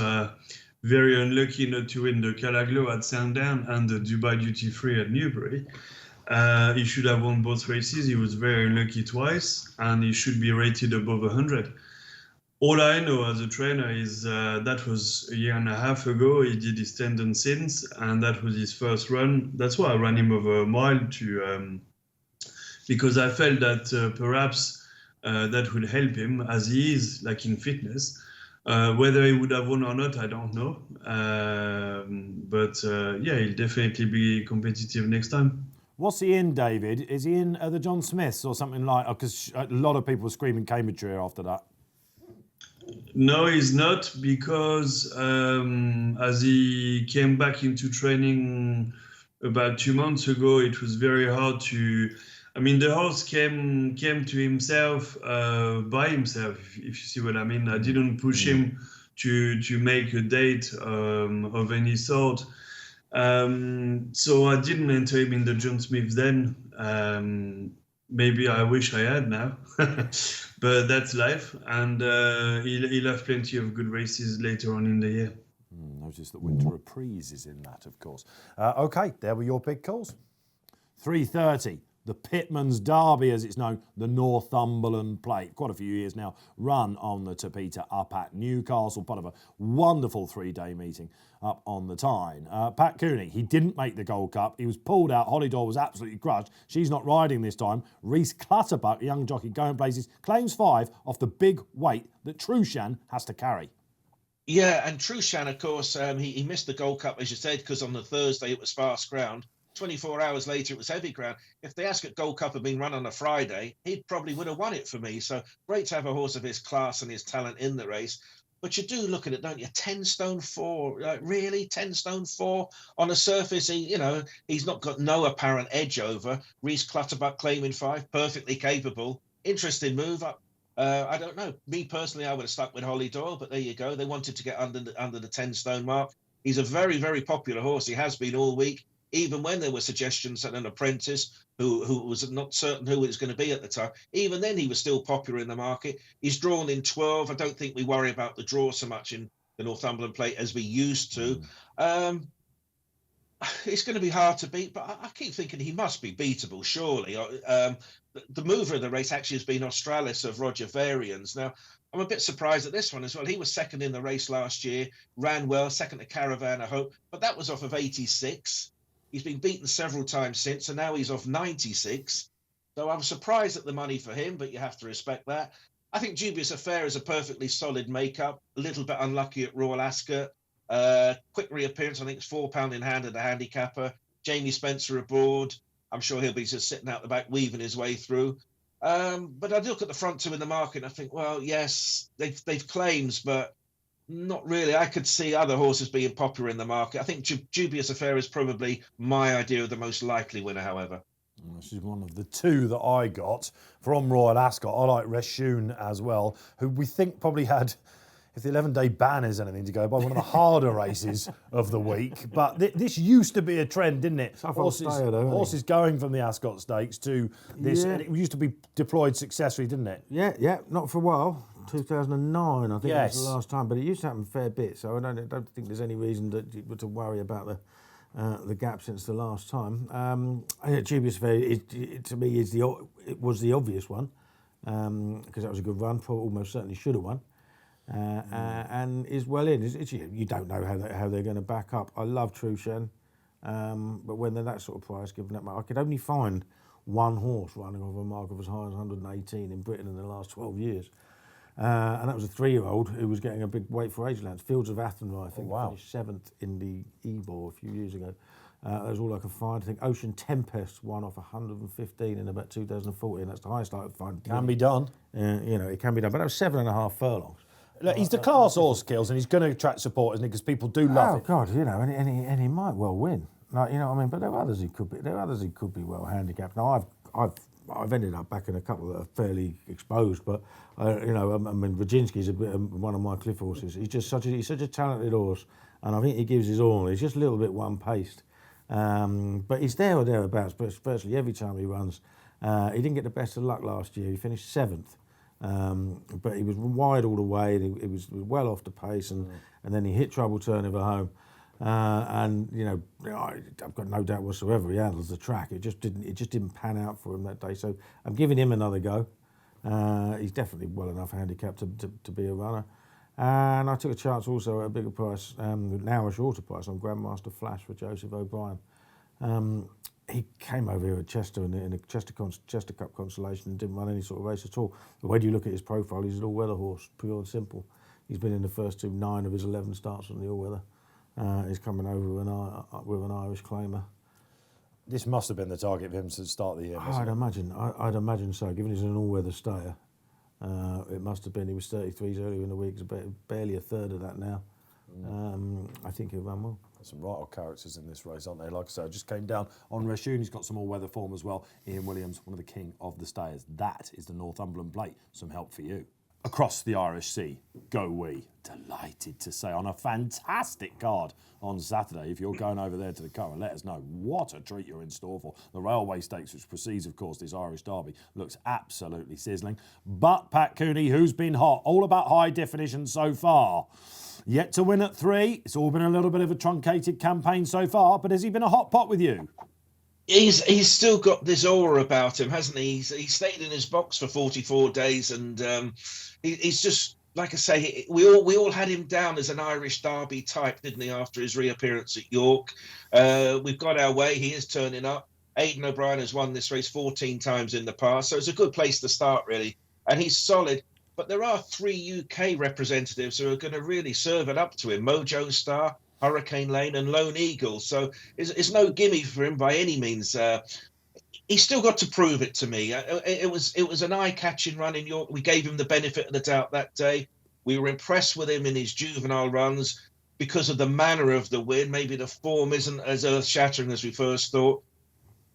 Speaker 4: very unlucky not to win the Calaglo at Sandown and the Dubai Duty Free at Newbury. He should have won both races. He was very unlucky twice, and he should be rated above 100. All I know as a trainer is that was a year and a half ago. He did his tendon since, and that was his first run. That's why I ran him over a mile because I felt that perhaps that would help him, as he is like in fitness. Whether he would have won or not, I don't know. But he'll definitely be competitive next time.
Speaker 1: What's he in, David? Is he in the John Smiths or something like? Because a lot of people were screaming Cambridgeshire after that.
Speaker 4: No, he's not, because as he came back into training about 2 months ago, it was very hard to. The horse came to himself by himself, if you see what I mean. I didn't push him to make a date of any sort. So I didn't enter him in the John Smith then. Maybe I wish I had now, but that's life. And he'll have plenty of good races later on in the year.
Speaker 1: Notice that Winter Reprise is in that, of course. OK, there were your big calls. 3:30. The Pitman's Derby, as it's known, the Northumberland Plate. Quite a few years now, run on the Tapeta up at Newcastle. Part of a wonderful 3-day meeting up on the Tyne. Pat Cooney, he didn't make the Gold Cup. He was pulled out. Holly was absolutely crushed. She's not riding this time. Reese Clutterbuck, a young jockey going places, claims 5 off the big weight that Trushan has to carry.
Speaker 3: Yeah, and Trushan, of course, he missed the Gold Cup, as you said, because on the Thursday it was fast ground. 24 hours later, it was heavy ground. If the Ascot Gold Cup had been run on a Friday, he probably would have won it for me. So great to have a horse of his class and his talent in the race. But you do look at it, don't you? 10 stone 4, like really 10 stone 4 on a surface. He's not got no apparent edge over. Reese Clutterbuck claiming 5, perfectly capable. Interesting move up. I don't know. Me personally, I would have stuck with Holly Doyle, but there you go. They wanted to get under the 10 stone mark. He's a very, very popular horse. He has been all week. Even when there were suggestions that an apprentice who was not certain who it was going to be at the time, even then he was still popular in the market. He's drawn in 12. I don't think we worry about the draw so much in the Northumberland Plate as we used to. It's going to be hard to beat, but I keep thinking he must be beatable, surely. The mover of the race actually has been Australis of Roger Varians. Now, I'm a bit surprised at this one as well. He was second in the race last year, ran well, second to Caravan of Hope, but that was off of 86. He's been beaten several times since, and now he's off 96. So I'm surprised at the money for him, but you have to respect that. I think Dubious Affair is a perfectly solid makeup, a little bit unlucky at Royal Ascot. Quick reappearance, I think it's £4 in hand at the handicapper. Jamie Spencer aboard. I'm sure he'll be just sitting out the back, weaving his way through. But I look at the front two in the market and I think, well, yes, they've claims, but not really. I could see other horses being popular in the market. I think Dubious Affair is probably my idea of the most likely winner, however.
Speaker 1: This is one of the two that I got from Royal Ascot. I like Reshun as well, who we think probably had, if the 11-day ban is anything to go by, one of the harder races of the week. But this used to be a trend, didn't it? Horses going from the Ascot Stakes to this. Yeah. And it used to be deployed successfully, didn't it?
Speaker 2: Yeah, not for a while. 2009, I think that was the last time. But it used to happen a fair bit, so I don't think there's any reason to worry about the gap since the last time. I think Dubious Affair, to me, it was the obvious one, because that was a good run. Probably almost certainly should have won. And is well in. You don't know how they're going to back up. I love Trushen, but when they're that sort of price, given that much, I could only find one horse running off a mark of as high as 118 in Britain in the last 12 years. And that was a 3-year-old who was getting a big weight for Agelands. Fields of Athenry, I think, finished 7th in the Ebor a few years ago. That was all I could find. I think Ocean Tempest won off 115 in about 2014. That's the highest I could find.
Speaker 1: Can be done.
Speaker 2: It can be done. But that was 7.5 furlongs.
Speaker 1: Look, he's the class horse, Kills, and he's going to attract support, isn't he? Because people do love it.
Speaker 2: Oh God, and he might well win. Like, you know what I mean? But there are others who could be. There are others who could be well handicapped. Now I've ended up backing a couple that are fairly exposed, but Rodzinski's one of my cliff horses. He's such a talented horse, and I think he gives his all. He's just a little bit one-paced, but he's there or thereabouts. But virtually every time he runs, he didn't get the best of luck last year. He finished 7th. But he was wide all the way. He was well off the pace, and then he hit trouble turning for home. And I've got no doubt whatsoever he handles the track. It just didn't pan out for him that day. So I'm giving him another go. He's definitely well enough handicapped to be a runner. And I took a chance also at a bigger price, now a shorter price, on Grandmaster Flash for Joseph O'Brien. He came over here at Chester in a Chester Cup consolation and didn't run any sort of race at all. But when you look at his profile, he's an all-weather horse, pure and simple. He's been in the first 9 of his 11 starts on the all-weather. He's coming over with an Irish claimer.
Speaker 1: This must have been the target of him to start the year.
Speaker 2: I'd imagine so. Given he's an all-weather stayer, it must have been. He was 33s earlier in the week. He's barely a third of that now. I think he'll run well.
Speaker 1: There's some right old characters in this race, aren't they? Like I said, I just came down on Reshun. He's got some all-weather form as well. Ian Williams, one of the king of the stayers. That is the Northumberland Plate. Some help for you. Across the Irish Sea, go we. Delighted to say, on a fantastic card on Saturday. If you're going over there to the Curragh, let us know what a treat you're in store for. The Railway Stakes, which precedes, of course, this Irish Derby, looks absolutely sizzling. But Pat Cooney, who's been hot, all about high definition so far. Yet to win at 3. It's all been a little bit of a truncated campaign so far, but has he been a hot pot with you?
Speaker 3: He's still got this aura about him, hasn't he? He's stayed in his box for 44 days, and he's just, like I say, we all had him down as an Irish Derby type, didn't he? After his reappearance at York, we've got our way. He is turning up. Aidan O'Brien has won this race 14 times in the past, so it's a good place to start, really. And he's solid. But there are 3 UK representatives who are going to really serve it up to him: Mojo Star, Hurricane Lane and Lone Eagle. So it's no gimme for him by any means. He's still got to prove it to me. It was an eye-catching run in York. We gave him the benefit of the doubt that day. We were impressed with him in his juvenile runs because of the manner of the win. Maybe the form isn't as earth-shattering as we first thought.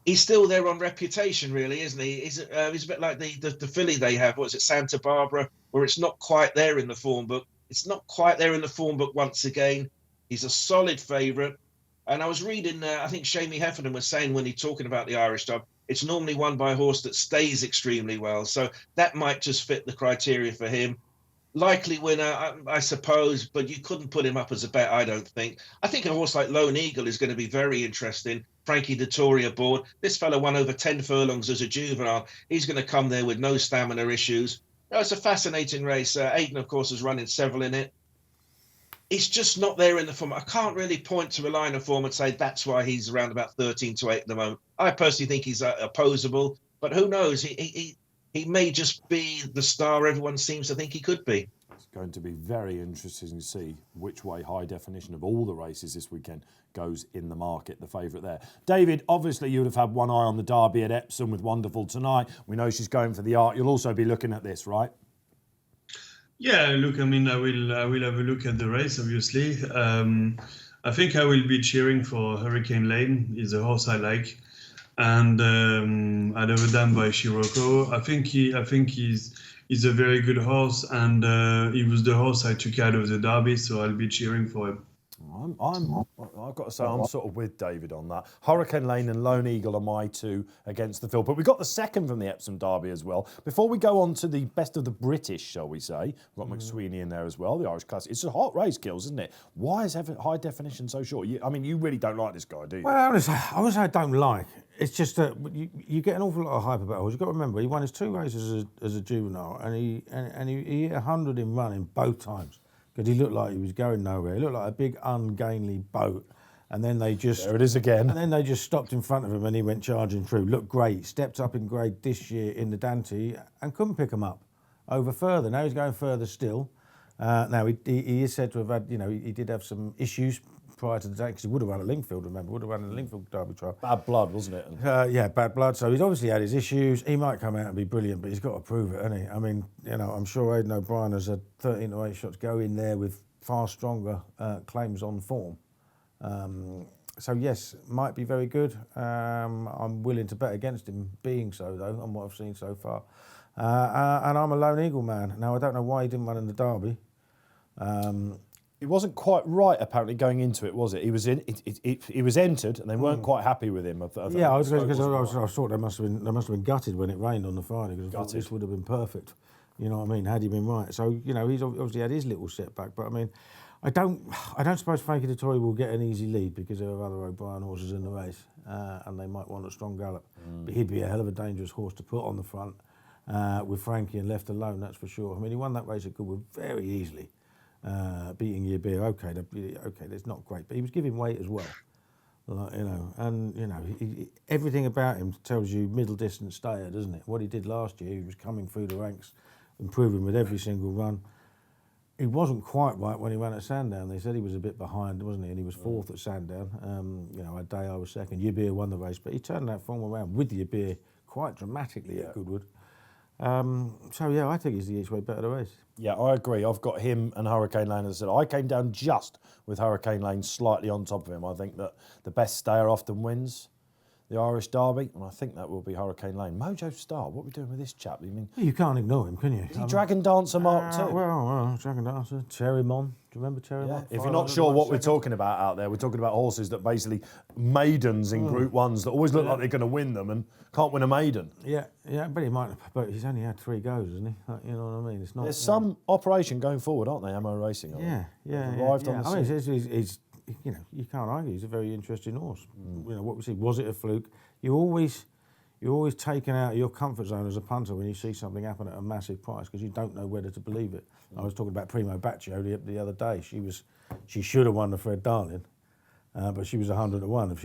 Speaker 3: He's still there on reputation, really, isn't he? He's a bit like the filly they have. What is it, Santa Barbara, where it's not quite there in the form book. It's not quite there in the form book once again. He's a solid favourite. And I was reading, I think Shamie Heffernan was saying when he's talking about the Irish Derby, it's normally won by a horse that stays extremely well. So that might just fit the criteria for him. Likely winner, I suppose, but you couldn't put him up as a bet, I don't think. I think a horse like Lone Eagle is going to be very interesting. Frankie Dettori aboard. This fella won over 10 furlongs as a juvenile. He's going to come there with no stamina issues. No, it's a fascinating race. Aiden, of course, has run in several in it. He's just not there in the form. I can't really point to a line of form and say that's why he's around about 13 to 8 at the moment. I personally think he's opposable, but who knows? He may just be the star everyone seems to think he could be.
Speaker 1: It's going to be very interesting to see which way High Definition of all the races this weekend goes in the market, the favourite there. David, obviously you would have had one eye on the Derby at Epsom with Wonderful tonight. We know she's going for the Art. You'll also be looking at this, right?
Speaker 4: Yeah, look, I mean, I will have a look at the race, obviously. I think I will be cheering for Hurricane Lane. He's a horse I like. And I'd have a dam by Scirocco. I think he's a very good horse, and he was the horse I took out of the Derby, so I'll be cheering for him.
Speaker 1: I've got to say, I'm sort of with David on that. Hurricane Lane and Lone Eagle are my two against the field. But we got the second from the Epsom Derby as well. Before we go on to the best of the British, shall we say, we've got McSweeney in there as well, the Irish Classic. It's a hot race, Gills, isn't it? Why is High Definition so short? You really don't like this guy, do you?
Speaker 2: Well, I wouldn't say I don't like. It's just that you get an awful lot of hype about horses. You've got to remember, he won his 2 races as a juvenile, and he hit 100 in running both times. Because he looked like he was going nowhere. He looked like a big ungainly boat. And then they just...
Speaker 1: There it is again.
Speaker 2: And then they just stopped in front of him and he went charging through. Looked great. Stepped up in grade this year in the Dante and couldn't pick him up over further. Now he's going further still. Now, he is said to have had, he did have some issues prior to the day, because he would have run at Lingfield, remember, would have run in the Lingfield Derby trial.
Speaker 1: Bad blood, wasn't it?
Speaker 2: Yeah, bad blood. So he's obviously had his issues. He might come out and be brilliant, but he's got to prove it, hasn't he? I mean, I'm sure Aidan O'Brien has had 13 to 8 shots go in there with far stronger claims on form. So yes, might be very good. I'm willing to bet against him being so, though, on what I've seen so far. And I'm a Lone Eagle man. Now, I don't know why he didn't run in the Derby.
Speaker 1: It wasn't quite right, apparently, going into it, was it? He was he was entered, and they weren't quite happy with him.
Speaker 2: Yeah, I thought they must have been gutted when it rained on the Friday, because I thought this would have been perfect. You know what I mean? Had he been right. So he's obviously had his little setback. But I mean, I don't suppose Frankie Dettori will get an easy lead because there are other O'Brien horses in the race, and they might want a strong gallop. But he'd be a hell of a dangerous horse to put on the front with Frankie and left alone. That's for sure. I mean, he won that race at Goodwood very easily. Beating Yabir, okay, that's not great, but he was giving weight as well, everything about him tells you middle distance stayer, doesn't it? What he did last year, he was coming through the ranks, improving with every single run. He wasn't quite right when he ran at Sandown. They said he was a bit behind, wasn't he? And he was 4th at Sandown. A day I was 2nd. Yabir won the race, but he turned that form around with Yabir quite dramatically at Goodwood. I think he's the each way better the race.
Speaker 1: Yeah, I agree. I've got him and Hurricane Lane. As I said, I came down just with Hurricane Lane slightly on top of him. I think that the best stayer often wins the Irish Derby, and I think that will be Hurricane Lane. Mojo Star, what are we doing with this chap?
Speaker 2: You can't ignore him, can you?
Speaker 1: Is he Dragon Dancer Mark II?
Speaker 2: Well, Dragon Dancer, Cherry Mon. Do you remember Cherry Mon?
Speaker 1: If you're not sure what we're talking about out there, we're talking about horses that basically maidens in Group 1s that always look like they're going to win them and can't win a maiden.
Speaker 2: Yeah, but he might. But he's only had 3 goes, hasn't he? You know what I mean? It's not.
Speaker 1: There's some operation going forward, aren't they? Ammo Racing. Arrived on the scene.
Speaker 2: He's you can't argue. He's a very interesting horse. What we see, was it a fluke? You're always taken out of your comfort zone as a punter when you see something happen at a massive price, because you don't know whether to believe it. I was talking about Primo Baccio the other day. She should have won the Fred Darling, but she was 100 to 1. If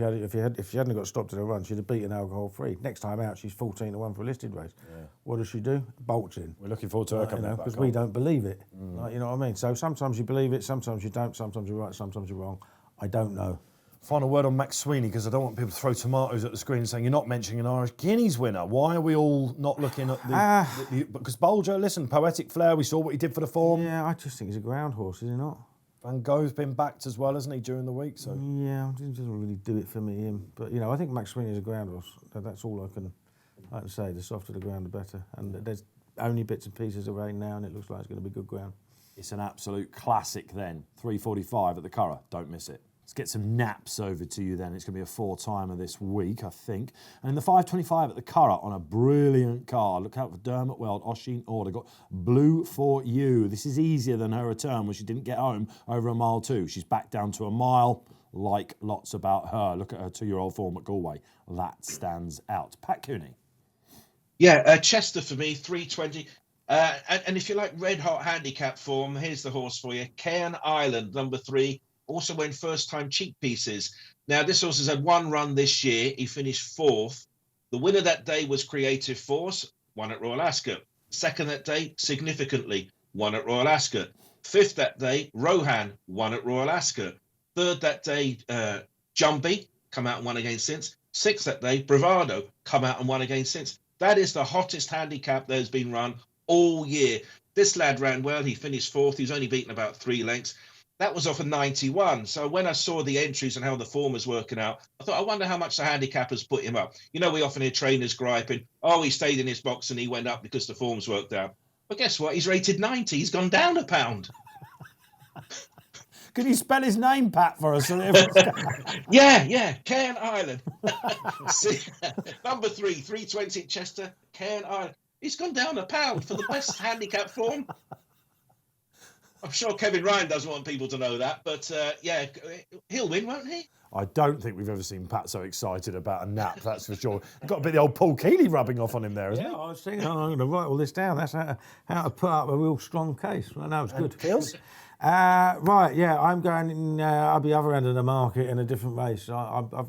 Speaker 2: she hadn't got stopped in a run, she'd have beaten alcohol free. Next time out, she's 14 to 1 for a listed race. Yeah. What does she do? Bolts in.
Speaker 1: We're looking forward to her coming back.
Speaker 2: Because we don't believe it. You know what I mean? So sometimes you believe it, sometimes you don't, sometimes you're right, sometimes you're wrong. I don't know.
Speaker 1: Final word on McSweeney, because I don't want people to throw tomatoes at the screen saying you're not mentioning an Irish Guineas winner. Why are we all not looking at the because Bolger, listen, poetic flair, we saw what he did for the form.
Speaker 2: Yeah, I just think he's a ground horse, is he not?
Speaker 1: Van Gogh's been backed as well, hasn't he, during the week? So
Speaker 2: yeah, it doesn't really do it for me, him. But I think McSweeney is a ground horse. That's all I can say. The softer the ground, the better. And there's only bits and pieces of rain now, and it looks like it's going to be good ground.
Speaker 1: It's an absolute classic then. 3:45 at the Curragh. Don't miss it. Let's get some naps over to you then. It's going to be a 4-timer this week, I think. And in the 5.25 at the Curragh on a brilliant card. Look out for Dermot Weld, Oisin Order. Got Blue for You. This is easier than her return when she didn't get home over a mile 2. She's back down to a mile. Like lots about her. Look at her 2-year-old form at Galway. That stands out. Pat Cooney.
Speaker 3: Yeah, Chester for me, 320. And if you like red hot handicap form, here's the horse for you. Cairn Island, number 3. Also went first-time cheek pieces. Now, this horse has had one run this year. He finished 4th. The winner that day was Creative Force, won at Royal Ascot. Second that day, Significantly, won at Royal Ascot. 5th that day, Rohan, won at Royal Ascot. 3rd that day, Jumpy, come out and won again since. 6th that day, Bravado, come out and won again since. That is the hottest handicap that has been run all year. This lad ran well. He finished 4th. He's only beaten about 3 lengths. That was off a 91. So when I saw the entries and how the form was working out, I thought, I wonder how much the handicappers put him up. You know, we often hear trainers griping, oh, he stayed in his box and he went up because the form's worked out. But guess what? He's rated 90. He's gone down a pound.
Speaker 1: Could you spell his name, Pat, for us?
Speaker 3: Yeah, Cairn Island. Number 3, 320 at Chester, Cairn Island. He's gone down a pound for the best handicap form. I'm sure Kevin Ryan doesn't want people to know that, but yeah, he'll win, won't he?
Speaker 1: I don't think we've ever seen Pat so excited about a nap, that's for sure. Got a bit of the old Paul Kealy rubbing off on him there, isn't
Speaker 2: Yeah,
Speaker 1: he?
Speaker 2: I was thinking, I'm going to write all this down. That's how to put up a real strong case. Well, no, it's good.
Speaker 1: Feels?
Speaker 2: Right, yeah, I'm going in, I'll be other end of the market in a different race.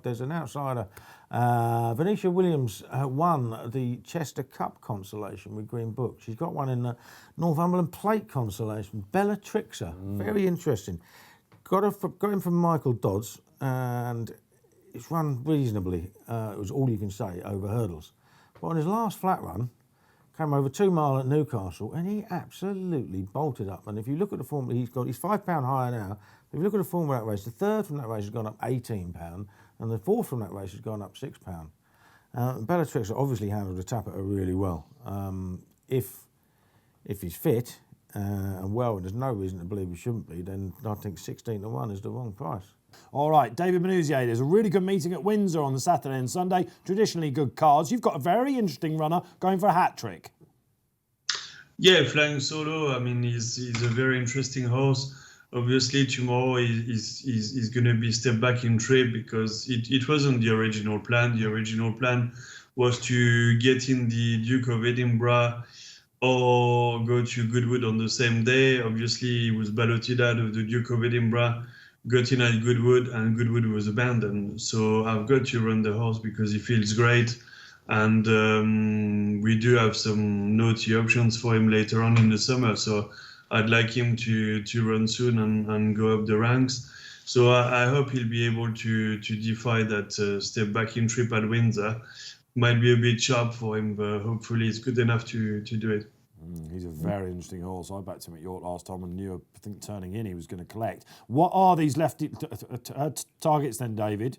Speaker 2: There's an outsider. Venetia Williams won the Chester Cup consolation with Green Book. She's got one in the Northumberland Plate consolation. Bellatrixer, very interesting. Got him from Michael Dodds, and it's run reasonably. It was all you can say over hurdles. But on his last flat run, came over 2 mile at Newcastle, and he absolutely bolted up. And if you look at the form that he's got, he's £5 higher now. If you look at the form of that race, the 3rd from that race has gone up £18, and the 4th from that race has gone up £6. Bellatrix obviously handled the Tapper really well. If he's fit and well, and there's no reason to believe he shouldn't be, then I think 16-1 is the wrong price.
Speaker 1: All right, David Menuisier, there's a really good meeting at Windsor on the Saturday and Sunday. Traditionally good cards. You've got a very interesting runner going for a hat-trick.
Speaker 4: Yeah, Flying Solo, I mean, he's a very interesting horse. Obviously, tomorrow he's going to be step back in trip because it wasn't the original plan. The original plan was to get in the Duke of Edinburgh or go to Goodwood on the same day. Obviously, he was balloted out of the Duke of Edinburgh, got in at Goodwood, and Goodwood was abandoned. So I've got to run the horse because he feels great. And we do have some naughty options for him later on in the summer. So I'd like him to run soon and go up the ranks. So I hope he'll be able to defy that step back in trip at Windsor. Might be a bit sharp for him, but hopefully it's good enough to do it.
Speaker 1: He's a very interesting horse. I backed him at York last time and knew, I think, turning in he was going to collect. What are these left targets then, David?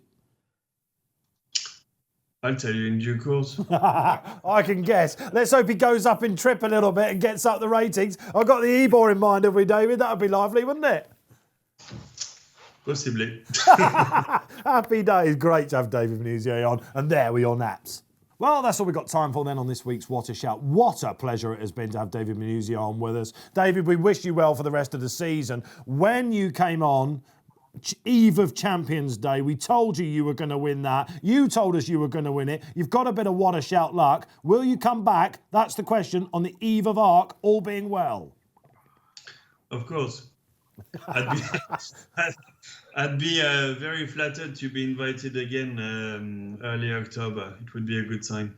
Speaker 4: I'll tell you in due course.
Speaker 1: I can guess. Let's hope he goes up in trip a little bit and gets up the ratings. I've got the Ebor in mind, have we, David? That would be lively, wouldn't it?
Speaker 4: Possibly.
Speaker 1: Happy days. Great to have David Menuisier on. And there were your naps. Well, that's all we've got time for then on this week's What a Shout. What a pleasure it has been to have David Menuisier on with us. David, we wish you well for the rest of the season. When you came on, eve of Champions Day, we told you were going to win that. You told us you were going to win it. You've got a bit of What a Shout luck. Will you come back? That's the question on the eve of Arc, all being well.
Speaker 4: Of course. I'd be very flattered to be invited again early October. It would be a good sign.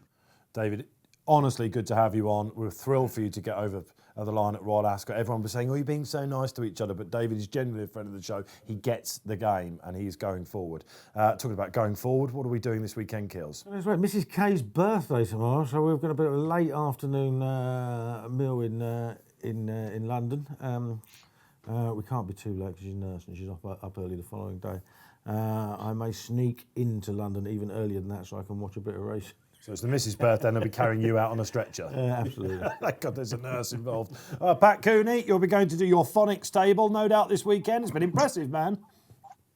Speaker 1: David, honestly, good to have you on. We're thrilled for you to get over the line at Royal Ascot. Everyone was saying, oh, you're being so nice to each other, but David is genuinely a friend of the show. He gets the game and he's going forward. Talking about going forward, what are we doing this weekend, Keels?
Speaker 2: That's right, Mrs K's birthday tomorrow, so we've got a bit of a late afternoon meal in London. We can't be too late because she's nursing and she's up early the following day. I may sneak into London even earlier than that so I can watch a bit of race.
Speaker 1: So it's the missus' birthday and they'll be carrying you out on a stretcher.
Speaker 2: Yeah, absolutely.
Speaker 1: Thank God there's a nurse involved. Pat Cooney, you'll be going to do your phonics table, no doubt, this weekend. It's been impressive, man.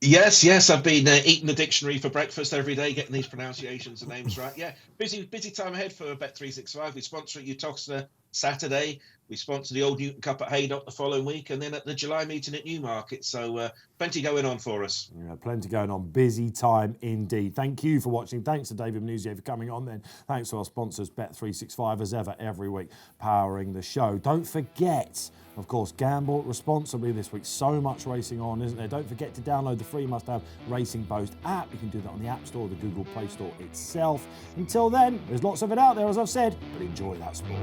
Speaker 3: Yes, I've been eating the dictionary for breakfast every day, getting these pronunciations and names right. Yeah, busy time ahead for Bet365. We sponsor at Uttoxeter Saturday. We sponsor the Old Newton Cup at Haydock the following week, and then at the July meeting at Newmarket. So plenty going on for us.
Speaker 1: Yeah, plenty going on. Busy time indeed. Thank you for watching. Thanks to David Menuisier for coming on then. Thanks to our sponsors, Bet365, as ever, every week, powering the show. Don't forget, of course, gamble responsibly this week. So much racing on, isn't there? Don't forget to download the free must-have Racing Post app. You can do that on the App Store or the Google Play Store itself. Until then, there's lots of it out there, as I've said, but enjoy that sport.